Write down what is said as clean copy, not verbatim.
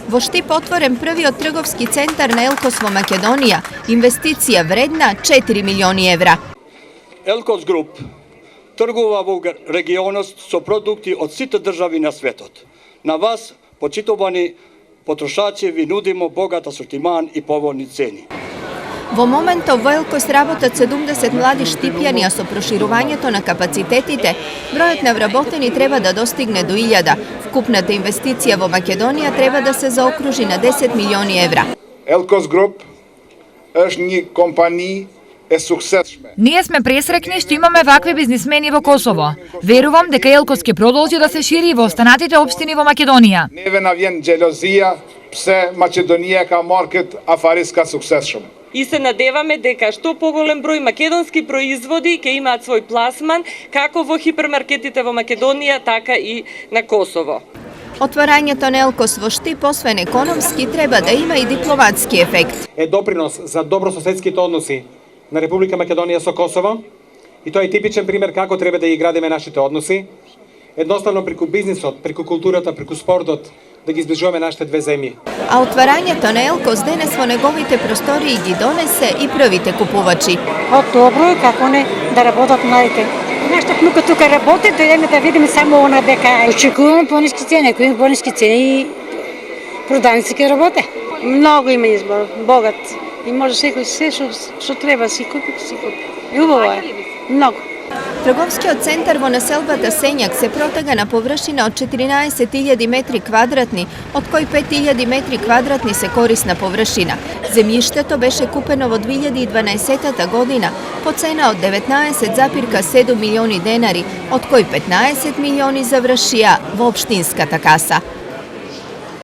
Во Штип отворен првиот трговски центар на Елкос во Македонија, инвестиција вредна 4 милиони евра. Елкос Груп тргува во регионот со продукти од сите држави на светот. На вас, почитувани потрошачи, ви нудимо богат асортиман и поволни цени. Во моментов во Елкос работат 70 млади штипјани, а со проширувањето на капацитетите, бројот на вработени треба да достигне до 1000. Вкупната инвестиција во Македонија треба да се заокружи на 10 милиони евра. Елкос Груп е ни компанија е суксес. Ние сме пресрекни што имаме вакви бизнисмени во Косово. Верувам дека Елкос ќе продолжи да се шири и во останатите општини во Македонија. Не навиен джелозија, псе Македонија ка маркет афариска суксес. И се надеваме дека што поголем број македонски производи ќе имаат свој пласман како во хипермаркетите во Македонија, така и на Косово. Отварањето на Елкос во Штип, освен економски, треба да има и дипломатски ефект. Е допринос за добрососедските односи на Република Македонија со Косово и тоа е типичен пример како треба да ги градиме нашите односи. Едноставно преку бизнисот, преку културата, преку спортот, да ги изближуваме нашите две земји. А отварањето на Елкос денес во неговите простории ги донесе и првите купувачи. Добро е како не да работат младите. Нашата внука тука работи, дојдеме да видиме само она дека очекуваме пониски цени, ако има пониски цени, продавници ќе работе. Многу има избор, богат. И може секој се што треба си купи, си купи. Убаво е. Многу. Трговскиот центар во населбата Сењак се протега на површина од 14.000 метри квадратни, од кои 5.000 метри квадратни се корисна површина. Земјиштето беше купено во 2012 година по цена од 19,7 милиони денари, од кои 15 милиони завршија во општинската каса.